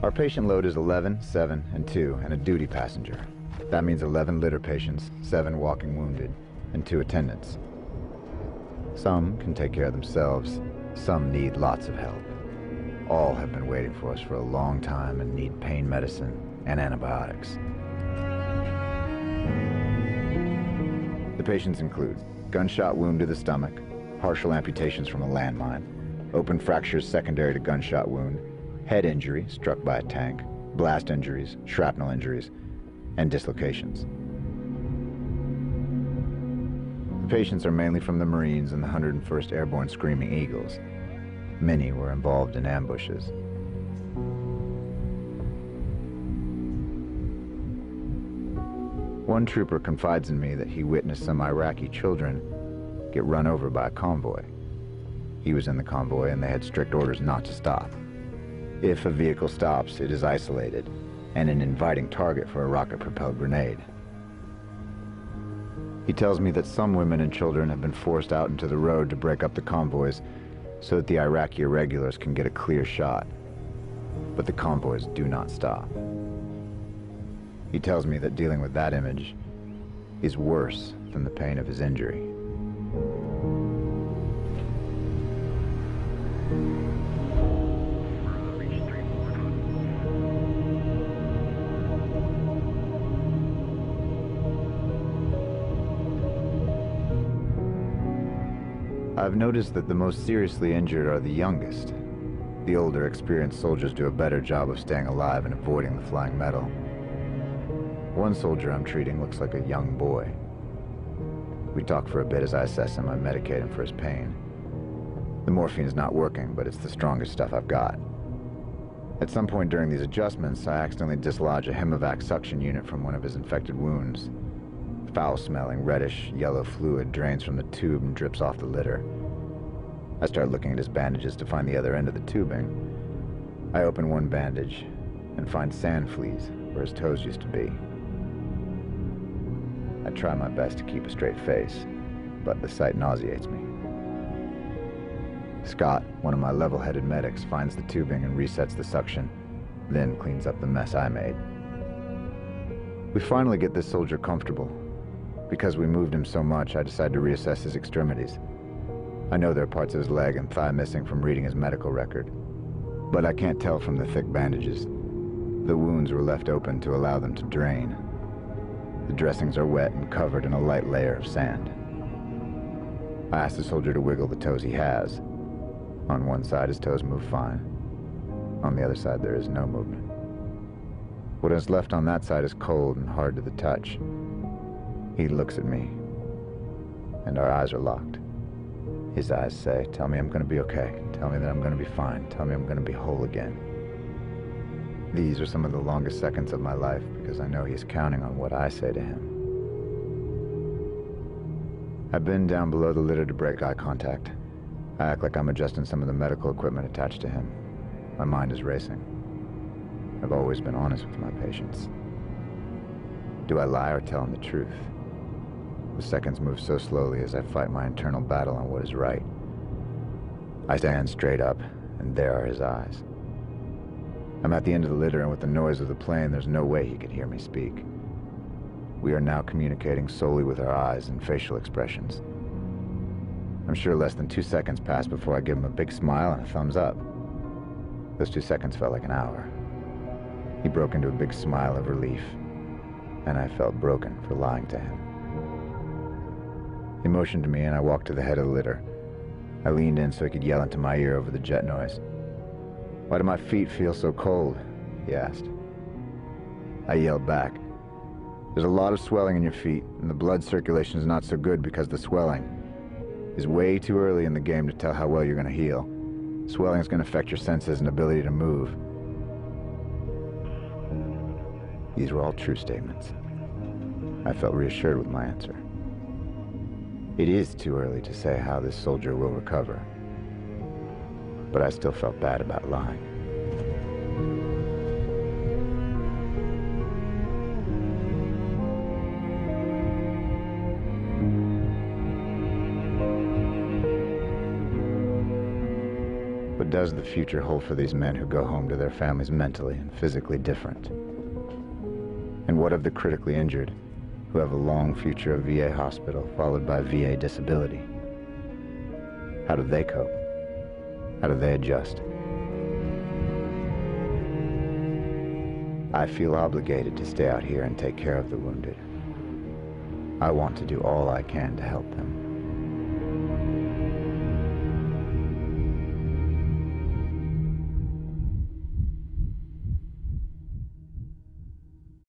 Our patient load is 11, 7, and 2, and a duty passenger. That means 11 litter patients, 7 walking wounded, and 2 attendants. Some can take care of themselves, some need lots of help. All have been waiting for us for a long time and need pain medicine and antibiotics. The patients include gunshot wound to the stomach, partial amputations from a landmine, open fractures secondary to gunshot wound, head injury struck by a tank, blast injuries, shrapnel injuries, and dislocations. The patients are mainly from the Marines and the 101st Airborne Screaming Eagles. Many were involved in ambushes. One trooper confides in me that he witnessed some Iraqi children get run over by a convoy. He was in the convoy and they had strict orders not to stop. If a vehicle stops, it is isolated and an inviting target for a rocket-propelled grenade. He tells me that some women and children have been forced out into the road to break up the convoys so that the Iraqi irregulars can get a clear shot. But the convoys do not stop. He tells me that dealing with that image is worse than the pain of his injury. I've noticed that the most seriously injured are the youngest. The older, experienced soldiers do a better job of staying alive and avoiding the flying metal. One soldier I'm treating looks like a young boy. We talk for a bit as I assess him and medicate him for his pain. The morphine's not working, but it's the strongest stuff I've got. At some point during these adjustments, I accidentally dislodge a Hemovac suction unit from one of his infected wounds. Foul-smelling, reddish, yellow fluid drains from the tube and drips off the litter. I start looking at his bandages to find the other end of the tubing. I open one bandage and find sand fleas where his toes used to be. I try my best to keep a straight face, but the sight nauseates me. Scott, one of my level-headed medics, finds the tubing and resets the suction, then cleans up the mess I made. We finally get this soldier comfortable. Because we moved him so much, I decide to reassess his extremities. I know there are parts of his leg and thigh missing from reading his medical record, but I can't tell from the thick bandages. The wounds were left open to allow them to drain. The dressings are wet and covered in a light layer of sand. I ask the soldier to wiggle the toes he has. On one side, his toes move fine. On the other side, there is no movement. What is left on that side is cold and hard to the touch. He looks at me, and our eyes are locked. His eyes say, "Tell me I'm going to be okay. Tell me that I'm going to be fine. Tell me I'm going to be whole again." These are some of the longest seconds of my life because I know he's counting on what I say to him. I bend down below the litter to break eye contact. I act like I'm adjusting some of the medical equipment attached to him. My mind is racing. I've always been honest with my patients. Do I lie or tell him the truth? The seconds move so slowly as I fight my internal battle on what is right. I stand straight up, and there are his eyes. I'm at the end of the litter, and with the noise of the plane, there's no way he could hear me speak. We are now communicating solely with our eyes and facial expressions. I'm sure less than 2 seconds pass before I give him a big smile and a thumbs up. Those 2 seconds felt like an hour. He broke into a big smile of relief, and I felt broken for lying to him. He motioned to me, and I walked to the head of the litter. I leaned in so he could yell into my ear over the jet noise. "Why do my feet feel so cold?" he asked. I yelled back, "There's a lot of swelling in your feet, and the blood circulation is not so good because the swelling is way too early in the game to tell how well you're going to heal. Swelling is going to affect your senses and ability to move." These were all true statements. I felt reassured with my answer. It is too early to say how this soldier will recover, but I still felt bad about lying. What does the future hold for these men who go home to their families mentally and physically different? And what of the critically injured, who have a long future of VA hospital followed by VA disability? How do they cope? How do they adjust? I feel obligated to stay out here and take care of the wounded. I want to do all I can to help them.